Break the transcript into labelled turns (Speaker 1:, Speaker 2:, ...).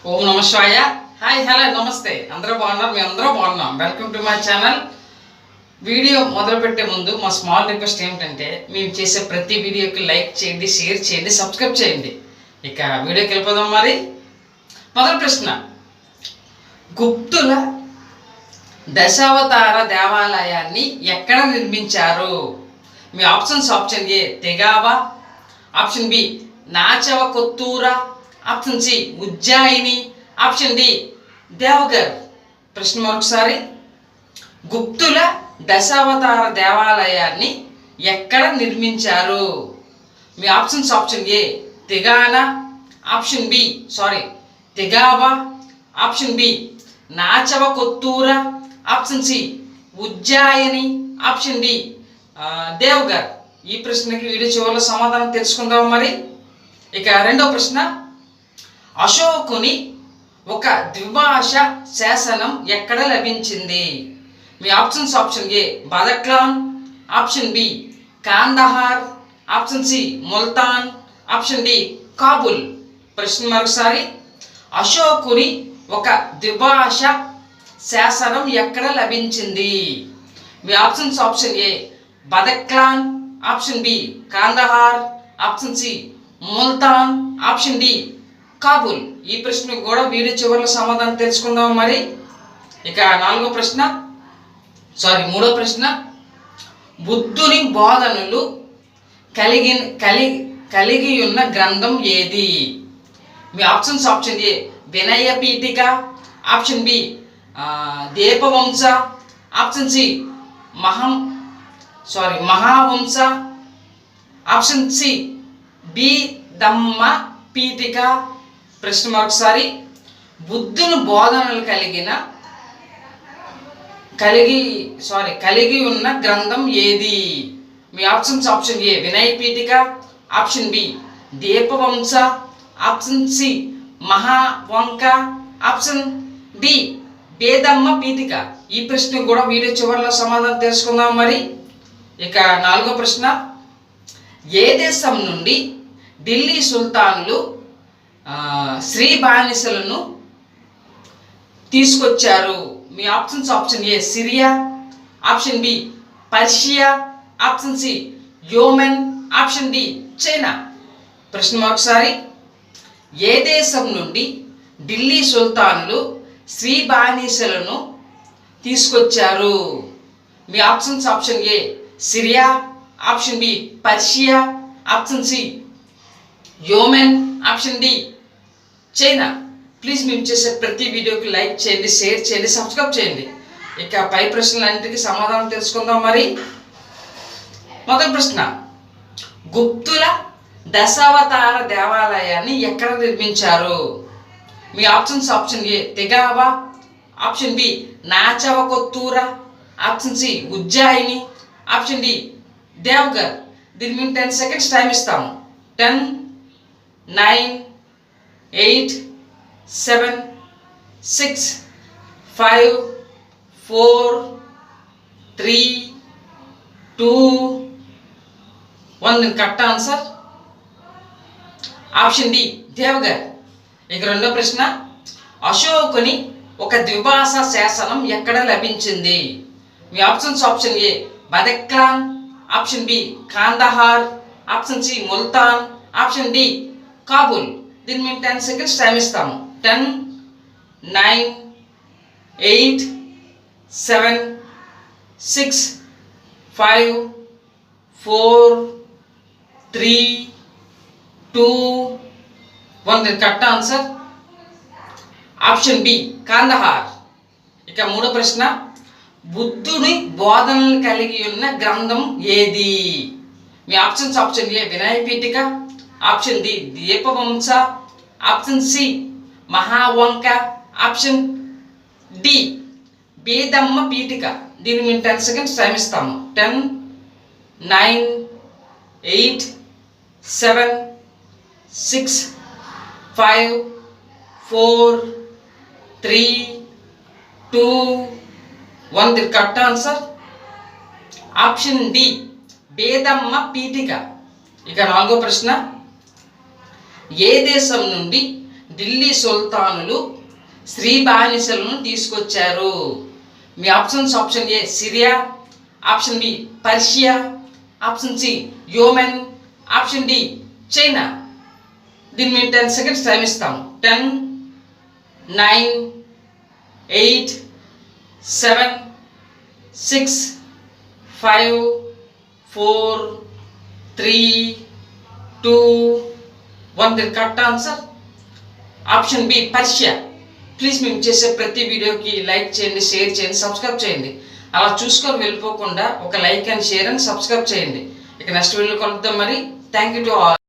Speaker 1: ఓం నమ శివాయ. Hi, hello, నమస్తే. అందరూ బాగున్నారు? మేము అందరూ బాగున్నాం. Welcome to my channel. Video మొదలుపెట్టే ముందు మా స్మాల్ రిక్వెస్ట్ ఏమిటంటే, మేము చేసే ప్రతి వీడియోకి లైక్ చేయండి, షేర్ చేయండి, సబ్స్క్రైబ్ చేయండి. ఇక వీడియోకి వెళ్ళిపోదాం. మరి మొదటి ప్రశ్న, గుప్తుల దశావతార దేవాలయాన్ని ఎక్కడ నిర్మించారు? మీ options: option A Tigawa, option B Nachna Kuthara, option C Ujjaini, option D Deogarh. ప్రశ్న మరొకసారి, గుప్తుల దశావతార దేవాలయాన్ని ఎక్కడ నిర్మించారు? మీ ఆప్షన్స్: ఆప్షన్ ఏ తెగానా, option B Tigawa, option B Nachna Kuthara, option C Ujjaini, option D Deogarh. ఈ ప్రశ్నకి వీడియో చివరిలో సమాధానం తెలుసుకుందాం. మరి ఇక రెండో ప్రశ్న, అశోకుని ఒక ద్విభాష శాసనం ఎక్కడ లభించింది? మీ ఆప్షన్స్: ఆప్షన్ ఏ బదక్లాన్, option B Kandahar, option C Multan, option D Kabul. ప్రశ్న మరొకసారి, అశోకుని ఒక ద్విభాష శాసనం ఎక్కడ లభించింది? మీ ఆప్షన్స్: ఆప్షన్ ఏ బదక్లాన్, option B Kandahar, option C Multan, option D Kabul. ఈ ప్రశ్నకు కూడా వీడియో చివరిలో సమాధానం తెలుసుకుందాం. మరి ఇక మూడో ప్రశ్న, బుద్ధుని బోధనలు కలిగి ఉన్న గ్రంథం ఏది? మీ options: option A Vinaya Pitaka, option B Dipavamsa, option C Mahavamsa, option C Abhidhamma Pitaka. ప్రశ్న మరొకసారి, బుద్ధుని బోధనలు కలిగి ఉన్న గ్రంథం ఏది? మీ options: option A Vinaya Pitaka, option B Dipavamsa, option C Mahavamsa, option D Abhidhamma Pitaka. ఈ ప్రశ్న కూడా వీడియో చివరిలో సమాధానం తెలుసుకుందాం. మరి ఇక నాలుగో ప్రశ్న, ఏ దేశం నుండి ఢిల్లీ సుల్తాన్లు శ్రీ బానిసలను తీసుకొచ్చారు? మీ options: option A Syria, option B Persia, option C Yemen, option D China. ప్రశ్న మరొకసారి, ఏ దేశం నుండి ఢిల్లీ సుల్తాన్లు శ్రీ బానిసలను తీసుకొచ్చారు? మీ options: option A Syria, option B Persia, option C Yemen, option D China. Please మేము చేసే ప్రతి వీడియోకి లైక్ చేయండి, షేర్ చేయండి, సబ్స్క్రైబ్ చేయండి. ఇక పై ప్రశ్నలన్నింటికి సమాధానం తెలుసుకుందాం. మరి మొదటి ప్రశ్న, గుప్తుల దశావతార దేవాలయాన్ని ఎక్కడ నిర్మించారు? మీ options: option A Tigawa, option B Nachna Kuthara, option C Ujjaini, option D Deogarh. దీని మేము 10 సెకండ్స్ టైం ఇస్తాము. 10, 9, 8, 7, 6, 5, 4, 3, 2, 1. దీని correct answer option D Deogarh. ఇక రెండో ప్రశ్న, అశోకుని ఒక ద్విభాష శాసనం ఎక్కడ లభించింది? మీ ఆప్షన్స్: ఆప్షన్ ఏ బదక్లాన్, option B Kandahar, option C Multan, option D Kabul. దీన్ని మేము 10 సెకండ్స్ టైం ఇస్తాము. 10, 9, 8, 7, 6, 5, 4, 3, 2, 1. దీని correct answer option B Kandahar. ఇక మూడో ప్రశ్న, బుద్ధుని బోధనలు కలిగి ఉన్న గ్రంథం ఏది? మీ options: option A Vinaya Pitaka, option D Dipavamsa, option C Mahavamsa, option D Abhidhamma Pitaka. దీన్ని మేము 10 సెకండ్స్ టైం ఇస్తాము. 10, 9, 8, 7, 6, 5, 4, 3, 2, 1. The correct answer option D Abhidhamma Pitaka. ఇక నాలుగో ప్రశ్న, ఏ దేశం నుండి ఢిల్లీ సుల్తానులు స్త్రీ బానిసలను తీసుకొచ్చారు? మీ options option A Syria, option B Persia, option C Yemen, option D China. దీన్ని మేము 10 సెకండ్స్ టైం ఇస్తాము. 10, 9, 8, 7, 6, 5, 4, 3, 2, 1. దీని correct answer option B Persia. Please మేము చేసే ప్రతి వీడియోకి లైక్ చేయండి, షేర్ చేయండి, సబ్స్క్రైబ్ చేయండి. అలా చూసుకొని వెళ్ళిపోకుండా ఒక like and share and subscribe చేయండి. ఇక నెక్స్ట్ వీడియో కలుద్దాం మరి. Thank you to all.